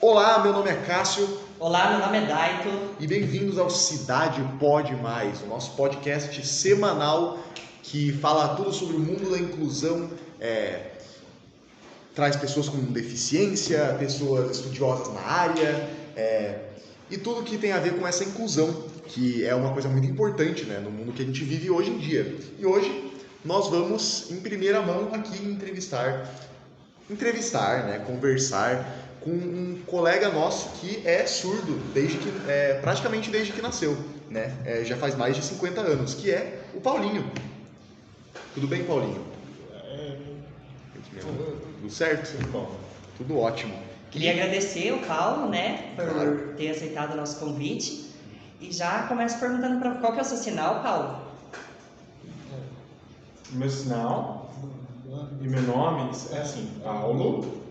Olá, meu nome é Cássio. Olá, meu nome é Daito. E bem-vindos ao Cidade Pode Mais, o nosso podcast semanal que fala tudo sobre o mundo da inclusão, traz pessoas com deficiência, pessoas estudiosas na área, e tudo que tem a ver com essa inclusão, que é uma coisa muito importante, né, no mundo que a gente vive hoje em dia. E hoje nós vamos, em primeira mão, aqui entrevistar, né, conversar com um colega nosso que é surdo praticamente desde que nasceu, né? Já faz mais de 50 anos, que é o Paulinho. Tudo bem, Paulinho? Tudo certo? Bom, Tudo ótimo. Queria agradecer o Paulo, né, por Claro. ter aceitado o nosso convite. E já começo perguntando qual que é o seu sinal, Paulo? meu sinal e meu nome é assim: Paulo,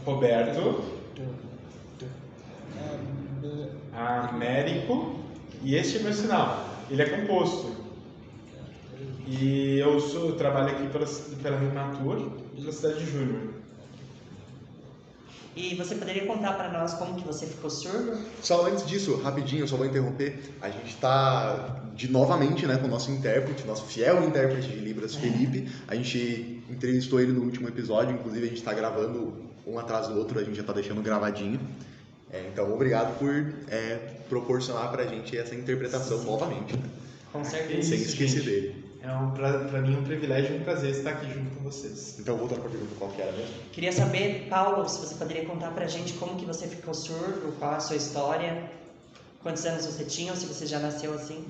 Roberto, Américo, e este é meu sinal. Ele é composto. E eu trabalho aqui pela Rematur, pela cidade de Júnior. E você poderia contar para nós como que você ficou surdo? Só antes disso, rapidinho, eu só vou interromper. A gente está novamente, né, com o nosso intérprete, nosso fiel intérprete de Libras, Felipe. A gente entrevistou ele no último episódio, inclusive a gente está gravando um atrás do outro, a gente já está deixando gravadinho. Então, obrigado por proporcionar pra gente essa interpretação novamente, né? Com certeza. Sem Isso, esquecer gente. dele. Pra mim é um privilégio e um prazer estar aqui junto com vocês. Então, voltando pra pergunta, qual que era mesmo? Queria saber, Paulo, se você poderia contar pra gente como que você ficou surdo, qual a sua história, quantos anos você tinha ou se você já nasceu assim?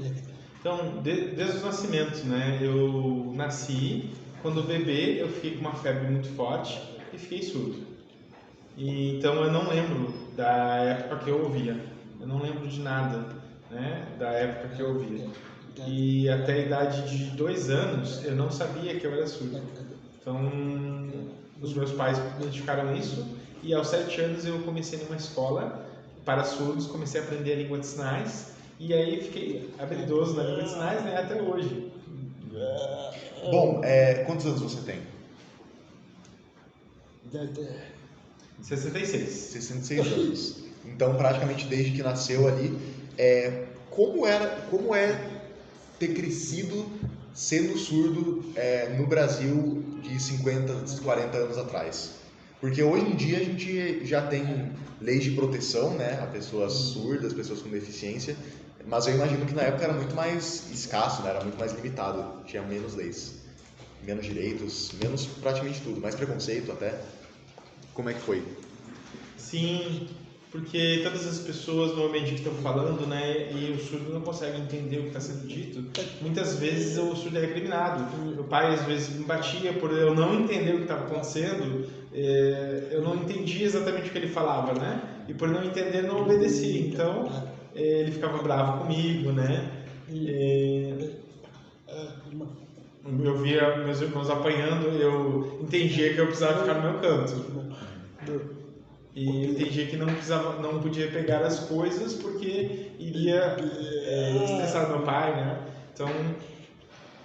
Então, desde o nascimento, né? Eu nasci, quando bebê eu fiquei com uma febre muito forte e fiquei surdo. Então eu não lembro da época que eu ouvia. Eu não lembro de nada, né, da época que eu ouvia. E até a idade de 2 anos eu não sabia que eu era surdo. Então os meus pais identificaram isso e aos 7 anos eu comecei numa escola para surdos, comecei a aprender a língua de sinais e aí fiquei habilidoso na língua de sinais, né, até hoje. Bom, quantos anos você tem? 66. 66 anos. Então, praticamente desde que nasceu ali, como é ter crescido sendo surdo no Brasil de 50, 40 anos atrás? Porque hoje em dia a gente já tem leis de proteção, né, a pessoas surdas, pessoas com deficiência, mas eu imagino que na época era muito mais escasso, né, era muito mais limitado, tinha menos leis, menos direitos, menos praticamente tudo, mais preconceito até. Como é que foi? Sim, porque todas as pessoas normalmente que estão falando, né, e o surdo não consegue entender o que está sendo dito. Muitas vezes o surdo é recriminado. Meu pai às vezes me batia por eu não entender o que estava acontecendo. Eu não entendia exatamente o que ele falava, né? E por não entender não obedecia. Então ele ficava bravo comigo, né? Eu via meus irmãos apanhando, eu entendia que eu precisava ficar no meu canto. E eu entendia que não podia pegar as coisas porque iria estressar meu pai, né? Então,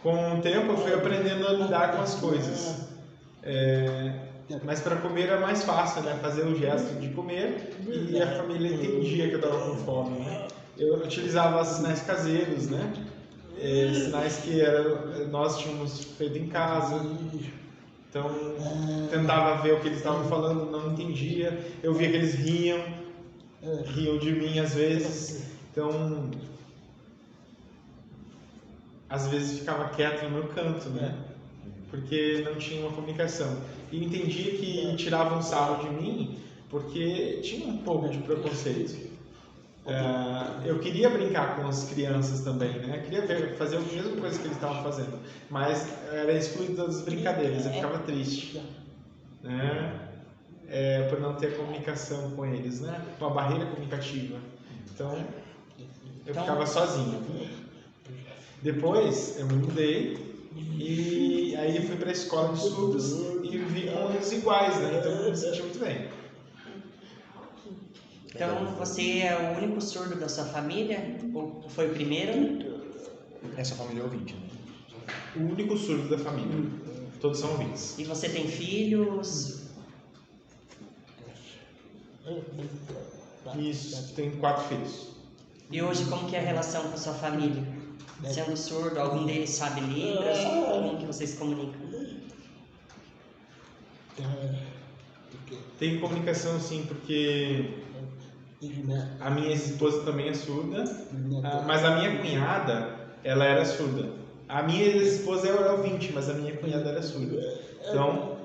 com o tempo eu fui aprendendo a lidar com as coisas. Mas para comer era mais fácil, né? Fazer o gesto de comer e a família entendia que eu estava com fome, né? Eu utilizava sinais caseiros, né? Sinais que nós tínhamos feito em casa. Então, tentava ver o que eles estavam falando, não entendia. Eu via que eles riam de mim às vezes. Então, às vezes ficava quieto no meu canto, né? Porque não tinha uma comunicação. E entendia que tiravam sarro de mim porque tinha um pouco de preconceito. Eu queria brincar com as crianças também, né? Queria fazer a mesma coisa que eles estavam fazendo, mas era excluído das brincadeiras, eu ficava triste, né? Por não ter comunicação com eles, né? Uma barreira comunicativa. Então, eu ficava sozinho. Depois, eu me mudei e aí fui para a escola de surdos e vivi com os iguais, né? Então, eu me senti muito bem. Então, você é o único surdo da sua família? Ou foi o primeiro? Essa família é ouvinte, né? O único surdo da família. Todos são ouvintes. E você tem filhos? Isso, tem 4 filhos. E hoje, como que é a relação com a sua família? Sendo surdo, algum deles sabe Libras? Como que vocês se comunicam? Tem comunicação sim, porque a minha ex-esposa também é surda, mas a minha cunhada, ela era surda. A minha ex-esposa era ouvinte, mas a minha cunhada era surda. Então,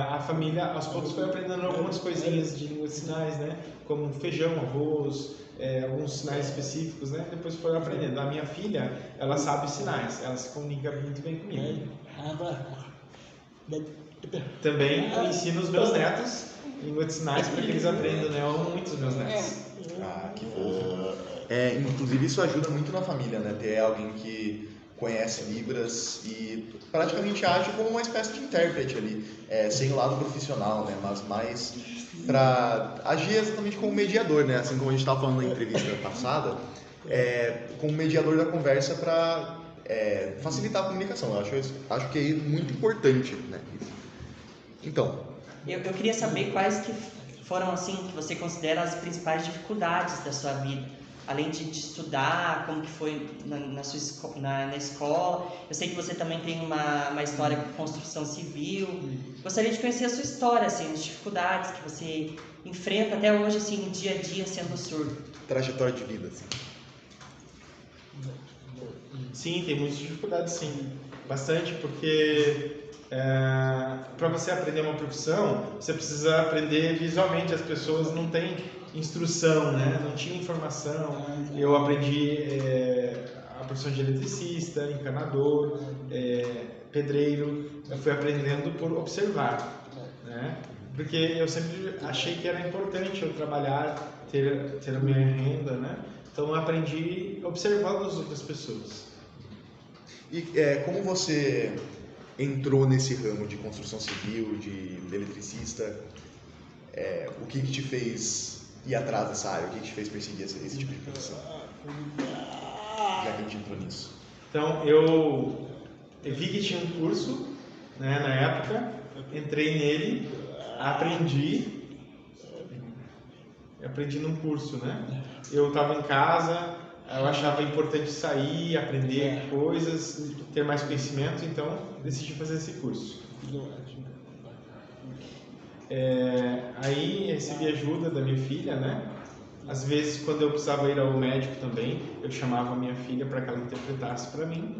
a família aos poucos foi aprendendo algumas coisinhas de língua de sinais, né? Como feijão, arroz, alguns sinais específicos, né? Depois foram aprendendo. A minha filha, ela sabe sinais, ela se comunica muito bem comigo. Também eu ensino os meus netos língua de sinais para que eles aprendam, né? Eu amo muito os meus netos. Ah, que fofo. Inclusive isso ajuda muito na família, né? Ter alguém que conhece Libras e praticamente age como uma espécie de intérprete ali, sem o lado profissional, né? Mas mais para agir exatamente como mediador, né? Assim como a gente estava falando na entrevista passada, como mediador da conversa para facilitar a comunicação. Eu acho que é muito importante, né? Então, eu queria saber quais que foram, assim, que você considera as principais dificuldades da sua vida, além de estudar, como que foi na escola. Eu sei que você também tem uma história com construção civil. Gostaria de conhecer a sua história, assim, as dificuldades que você enfrenta até hoje, assim, no dia a dia, sendo surdo. Trajetória de vida, assim. Sim, tem muitas dificuldades, sim. Bastante, porque para você aprender uma profissão, você precisa aprender visualmente. As pessoas não têm instrução, né? Não tinha informação. Eu aprendi a profissão de eletricista, encanador, pedreiro. Eu fui aprendendo por observar, né? Porque eu sempre achei que era importante eu trabalhar, ter a minha renda, né? Então eu aprendi observando as outras pessoas. E como você entrou nesse ramo de construção civil, de eletricista? O que te fez ir atrás dessa área? O que te fez perseguir esse tipo de profissão? Já que a gente entrou nisso. Então, eu vi que tinha um curso, né, na época, entrei nele, aprendi num curso, né? Eu estava em casa, eu achava importante sair, aprender coisas, ter mais conhecimento, então decidi fazer esse curso. Aí recebi ajuda da minha filha, né? Às vezes, quando eu precisava ir ao médico também, eu chamava a minha filha para que ela interpretasse para mim.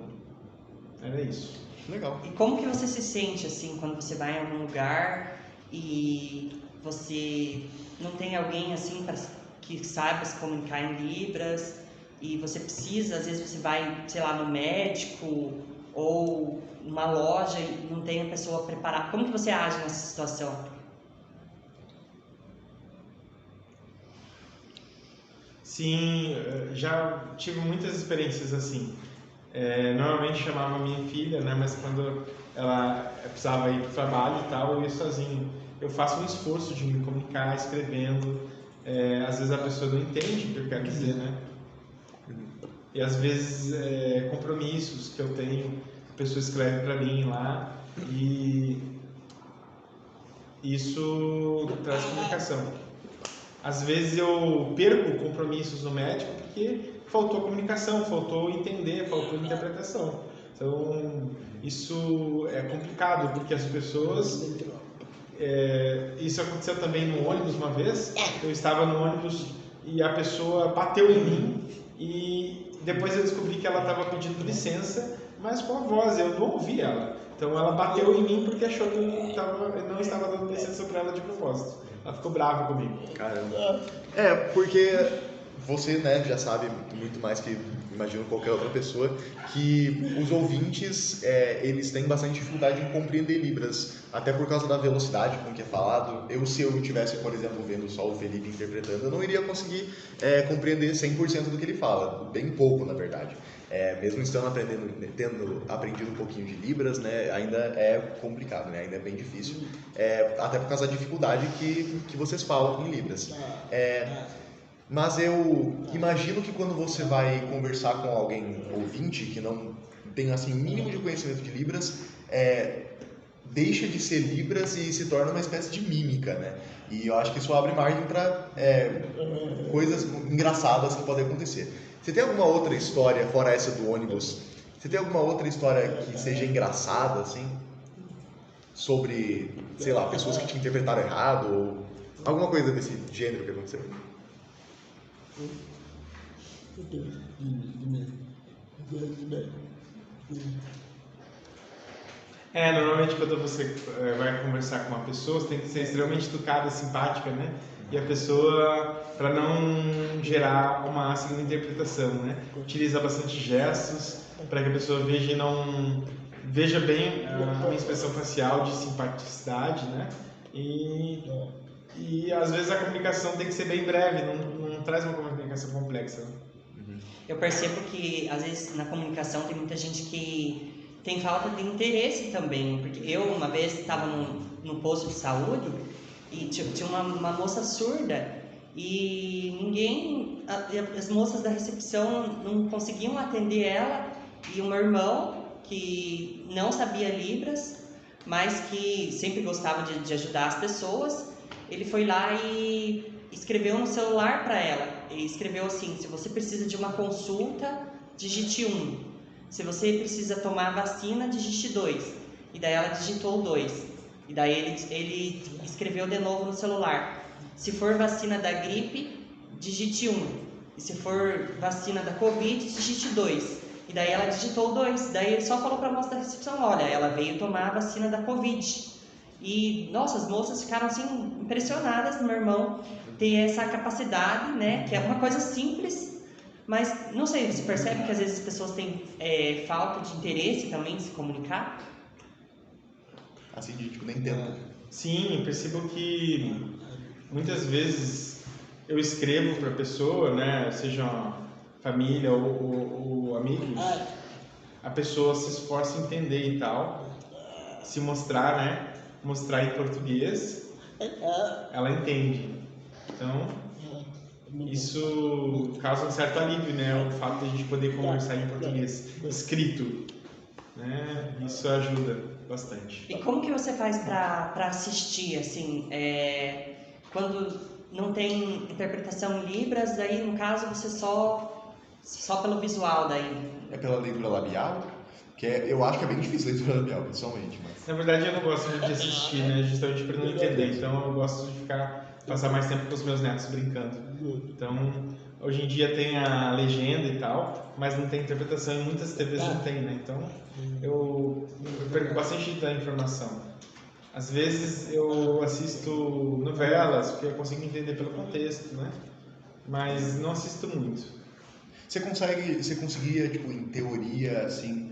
Era isso. Legal. E como que você se sente, assim, quando você vai em algum lugar e você não tem alguém, assim, que saiba se comunicar em Libras e você precisa, às vezes você vai, sei lá, no médico ou numa loja e não tem a pessoa preparada. Como que você age nessa situação? Sim, já tive muitas experiências assim. Normalmente chamava minha filha, né? Mas quando ela precisava ir para o trabalho e tal, eu ia sozinho. Eu faço um esforço de me comunicar escrevendo. Às vezes a pessoa não entende o que eu quero dizer, né? E às vezes compromissos que eu tenho, a pessoa escreve para mim lá e isso traz comunicação. Às vezes eu perco compromissos no médico porque faltou comunicação, faltou entender, faltou interpretação. Então isso é complicado porque as pessoas... isso aconteceu também no ônibus uma vez. Eu estava no ônibus e a pessoa bateu em mim e depois eu descobri que ela estava pedindo licença, mas com a voz, eu não ouvi ela. Então ela bateu em mim porque achou que eu não estava dando licença para ela de propósito. Ela ficou brava comigo. Caramba. Porque você, né, já sabe muito mais que, imagino, qualquer outra pessoa, que os ouvintes, eles têm bastante dificuldade em compreender Libras, até por causa da velocidade com que é falado. Se eu estivesse, por exemplo, vendo só o Felipe interpretando, eu não iria conseguir compreender 100% do que ele fala, bem pouco, na verdade. Mesmo tendo aprendido um pouquinho de Libras, né, ainda é complicado, né, ainda é bem difícil, até por causa da dificuldade que vocês falam em Libras. Mas eu imagino que quando você vai conversar com alguém ouvinte que não tem assim mínimo de conhecimento de Libras, deixa de ser Libras e se torna uma espécie de mímica, né? E eu acho que isso abre margem para coisas engraçadas que podem acontecer. Você tem alguma outra história, fora essa do ônibus, você tem alguma outra história que seja engraçada, assim? Sobre, sei lá, pessoas que te interpretaram errado ou alguma coisa desse gênero que aconteceu? Normalmente quando você vai conversar com uma pessoa, você tem que ser extremamente educada, simpática, né? E a pessoa, para não gerar uma segunda interpretação, né? Utiliza bastante gestos para que a pessoa veja e não veja bem a minha expressão facial de simpaticidade, né? E às vezes a comunicação tem que ser bem breve, não traz uma comunicação complexa. Eu percebo que às vezes na comunicação tem muita gente que tem falta de interesse também, porque eu uma vez estava no posto de saúde e tinha uma moça surda e as moças da recepção não conseguiam atender ela, e o meu irmão, que não sabia Libras, mas que sempre gostava de ajudar as pessoas, ele foi lá e escreveu no celular para ela. Ele escreveu assim: se você precisa de uma consulta, digite 1. Se você precisa tomar a vacina, digite 2. E daí ela digitou 2. E daí ele escreveu de novo no celular: se for vacina da gripe, digite 1. E se for vacina da Covid, digite 2. E daí ela digitou 2. Daí ele só falou para a moça da recepção: olha, ela veio tomar a vacina da Covid. E, nossa, as moças ficaram assim impressionadas no meu irmão ter essa capacidade, né? Que é uma coisa simples, mas não sei, você percebe que às vezes as pessoas têm falta de interesse também em se comunicar? Assim, de tipo, nem tenta. Sim, eu percebo que muitas vezes eu escrevo para a pessoa, né? Seja família ou amigos, a pessoa se esforça em entender e tal, se mostrar, né? Mostrar em português, ela entende. Então, isso causa um certo alívio, né? O fato de a gente poder conversar em português escrito, né? Isso ajuda bastante. E como que você faz para assistir, assim, quando não tem interpretação em Libras, daí no caso você só pelo visual daí? É pela leitura labial? Eu acho que é bem difícil a leitura labial, pessoalmente. Mas... Na verdade, eu não gosto muito de assistir, né? Justamente para não entender. Então, eu gosto de passar mais tempo com os meus netos brincando. Então, hoje em dia tem a legenda e tal, mas não tem interpretação e muitas TVs não tem, né? Então, eu perco bastante da informação. Às vezes, eu assisto novelas, porque eu consigo entender pelo contexto, né? Mas não assisto muito. Você conseguia, tipo, em teoria, assim,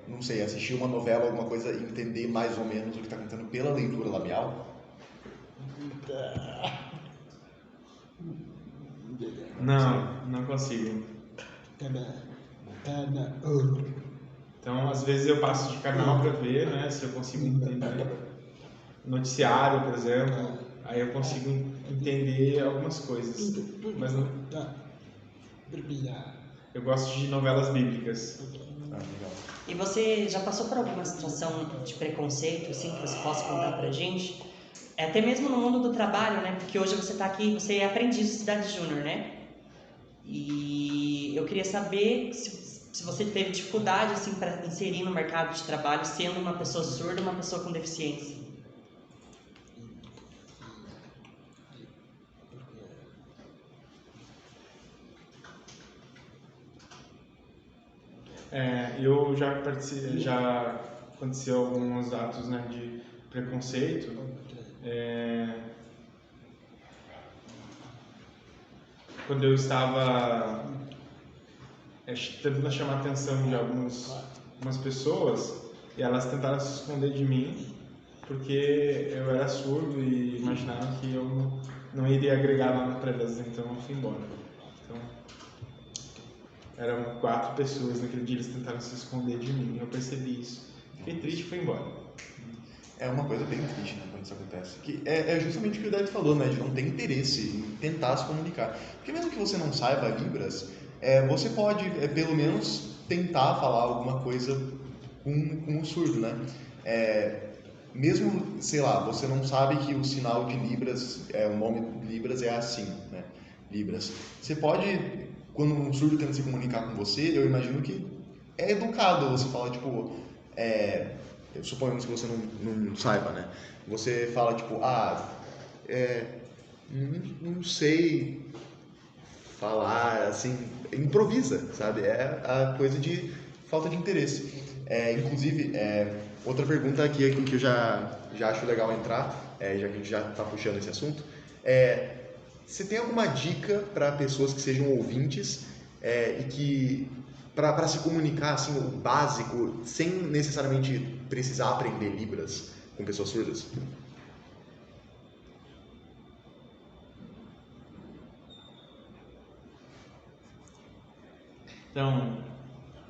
não sei, assistir uma novela, alguma coisa, e entender mais ou menos o que está acontecendo pela leitura labial? Não consigo. Então, às vezes eu passo de canal para ver, né, se eu consigo entender. Noticiário, por exemplo, aí eu consigo entender algumas coisas. Mas não... Eu gosto de novelas bíblicas. Legal. E você já passou por alguma situação de preconceito, assim, que você possa contar pra gente? Até mesmo no mundo do trabalho, né? Porque hoje você está aqui, você é aprendiz de Cidade Júnior, né? E eu queria saber se você teve dificuldade, assim, para inserir no mercado de trabalho, sendo uma pessoa surda, uma pessoa com deficiência. Eu já aconteceu alguns atos, né, de preconceito. Quando eu estava tentando chamar a atenção de algumas pessoas, e elas tentaram se esconder de mim porque eu era surdo e imaginaram que eu não iria agregar nada para elas, então eu fui embora. Então, eram 4 pessoas naquele dia, eles tentaram se esconder de mim, eu percebi isso, fiquei triste e fui embora. É uma coisa bem triste, né, quando isso acontece. Que é justamente o que o Dad falou, né, de não ter interesse em tentar se comunicar. Porque mesmo que você não saiba Libras, você pode, pelo menos, tentar falar alguma coisa com o surdo, né? mesmo, sei lá, você não sabe que o sinal de Libras, o nome Libras é assim, né? Libras. Você pode, quando um surdo tenta se comunicar com você, eu imagino que é educado você falar, tipo, suponhamos que você não saiba, né? Você fala, tipo, não sei falar, assim, improvisa, sabe? É a coisa de falta de interesse. Inclusive, outra pergunta aqui que eu já acho legal entrar, já que a gente já está puxando esse assunto, você tem alguma dica para pessoas que sejam ouvintes e que para se comunicar assim o básico sem necessariamente precisar aprender Libras com pessoas surdas? Então,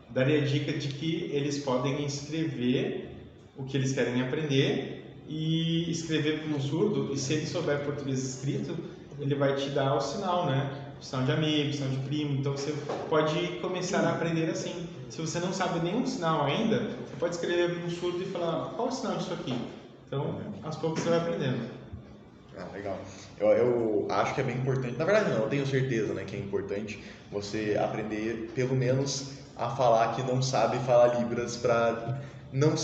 daria a dica de que eles podem escrever o que eles querem aprender e escrever para um surdo, e se ele souber português escrito, ele vai te dar o sinal, né? O sinal de amigo, o sinal de primo, então você pode começar a aprender assim. Se você não sabe nenhum sinal ainda, você pode escrever para um surdo e falar, qual é o sinal disso aqui? Então, aos poucos você vai aprendendo. Legal. Eu acho que é bem importante, na verdade não, eu tenho certeza, né, que é importante você aprender pelo menos a falar que não sabe falar Libras para não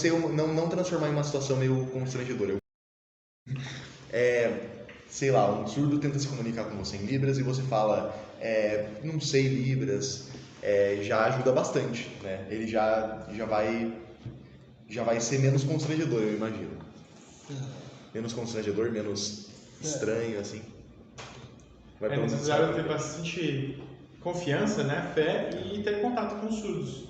transformar em uma situação meio constrangedora. Sei lá, um surdo tenta se comunicar com você em Libras e você fala, não sei Libras, já ajuda bastante, né? Ele já vai ser menos constrangedor, eu imagino. Menos constrangedor, menos estranho, assim. É necessário ter bastante confiança, né, fé e ter contato com os surdos.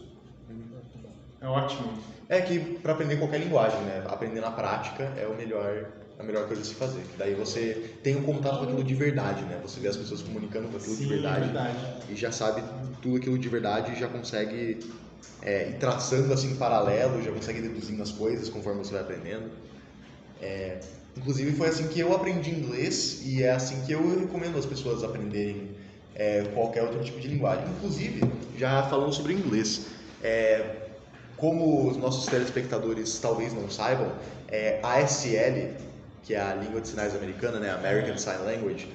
É ótimo. É que para aprender qualquer linguagem, né, aprender na prática é a melhor coisa a se fazer. Que daí você tem um contato com aquilo de verdade, né? Você vê as pessoas comunicando com aquilo de verdade, e já sabe tudo aquilo de verdade e já consegue ir traçando assim paralelo, já consegue deduzindo as coisas conforme você vai aprendendo. Inclusive foi assim que eu aprendi inglês e é assim que eu recomendo as pessoas aprenderem qualquer outro tipo de linguagem. Inclusive, já falando sobre inglês, como os nossos telespectadores talvez não saibam, a ASL, que é a língua de sinais americana, né, American Sign Language,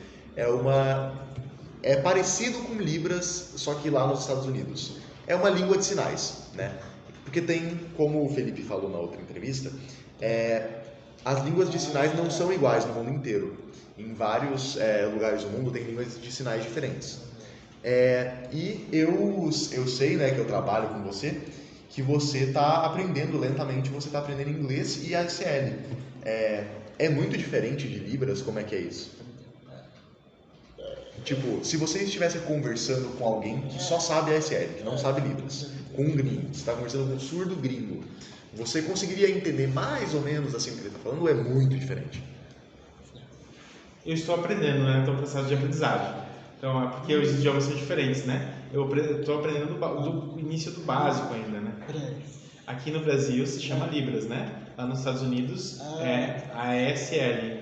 é parecido com Libras, só que lá nos Estados Unidos. É uma língua de sinais, né? Porque tem, como o Felipe falou na outra entrevista, as línguas de sinais não são iguais no mundo inteiro. Em vários lugares do mundo tem línguas de sinais diferentes. E eu sei, né, que eu trabalho com você, que você está aprendendo lentamente, você está aprendendo inglês e ASL. É muito diferente de Libras, como é que é isso? Tipo, se você estivesse conversando com alguém que só sabe ASL, que não sabe Libras, com um gringo, você está conversando com um surdo gringo, você conseguiria entender mais ou menos assim o que ele está falando ou é muito diferente? Eu estou aprendendo, né? Estou em processo de aprendizagem. Então, porque os idiomas são diferentes, né? Eu estou aprendendo do início do básico ainda, né? Aqui no Brasil se chama Libras, né? Lá nos Estados Unidos é a ASL.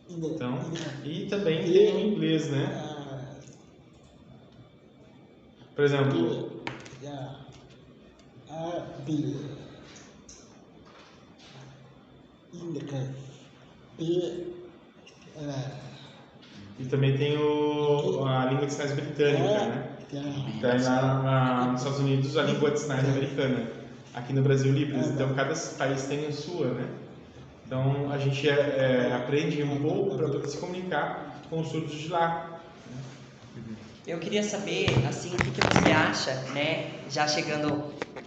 Então, e também tem o inglês, né? Por exemplo, e também tem a língua de sinais britânica, né? Então, nos Estados Unidos, a língua de sinais americana. Aqui no Brasil, Libras. Então, cada país tem a sua, né? Então, a gente aprende um pouco para poder se comunicar com os surdos de lá. Eu queria saber, assim, o que você acha, né? Já chegando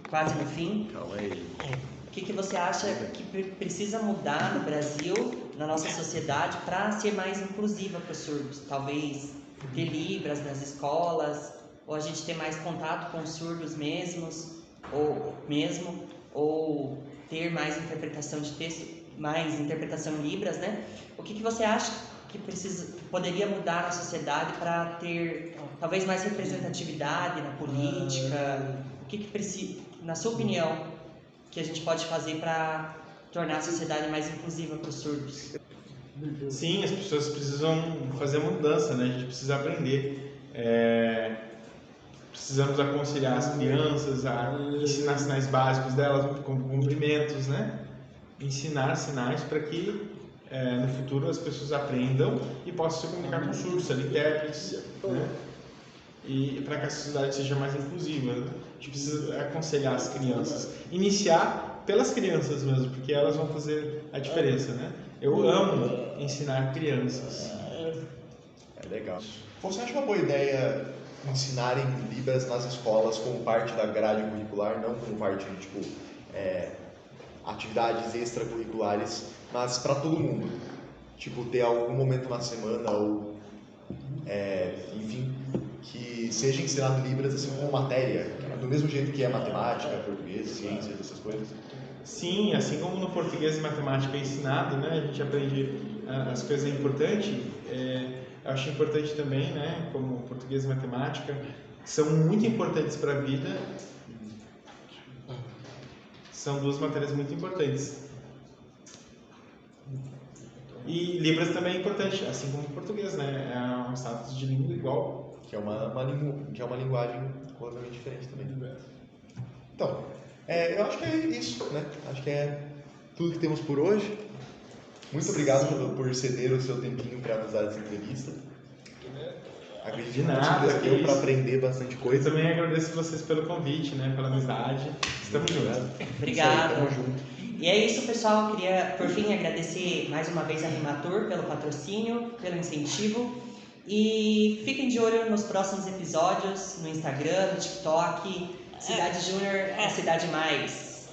quase no fim. Calma aí. O que você acha que precisa mudar no Brasil, na nossa sociedade, para ser mais inclusiva para os surdos? Talvez ter Libras nas escolas, ou a gente ter mais contato com os surdos mesmos, ou ter mais interpretação de texto, mais interpretação em Libras, né? O que você acha que poderia mudar na sociedade para ter talvez mais representatividade na política? O que precisa, na sua opinião, que a gente pode fazer para tornar a sociedade mais inclusiva para os surdos? Sim, as pessoas precisam fazer mudança, né? A gente precisa aprender. Precisamos aconselhar as crianças a ensinar sinais básicos delas, como cumprimentos, né? ensinar sinais para que no futuro as pessoas aprendam e possam se comunicar com surdos, intérpretes, né? E para que a sociedade seja mais inclusiva, né? A gente precisa aconselhar as crianças, iniciar pelas crianças mesmo, porque elas vão fazer a diferença, né? Eu amo ensinar crianças. É legal. Você acha uma boa ideia ensinarem Libras nas escolas como parte da grade curricular, não como parte de, tipo, atividades extracurriculares, mas para todo mundo? Tipo, ter algum momento na semana ou, enfim, que seja ensinado Libras assim como matéria, do mesmo jeito que é matemática, português, ciências, essas coisas? Sim, assim como no português e matemática é ensinado, né, a gente aprende as coisas importantes, eu acho importante também, né, como português e matemática, são muito importantes para a vida, são duas matérias muito importantes. E Libras também é importante, assim como o português, né, é um status de língua igual. Que é uma linguagem completamente diferente também. Então, eu acho que é isso, né? Acho que é tudo que temos por hoje. Muito obrigado por ceder o seu tempinho para nos dar essa entrevista. Acredito que não deu para aprender bastante coisa. Eu também agradeço vocês pelo convite, né? Pela amizade. Estamos juntos. Obrigado. Tamo junto. E é isso, pessoal. Eu queria, por fim, agradecer mais uma vez a Rimatur pelo patrocínio, pelo incentivo. E fiquem de olho nos próximos episódios, no Instagram, no TikTok. Cidade Júnior é a Cidade Mais.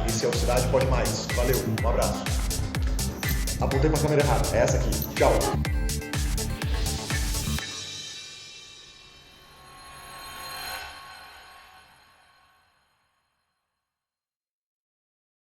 Esse é o Cidade Pode Mais. Valeu, um abraço. Apontei pra câmera errada, é essa aqui. Tchau.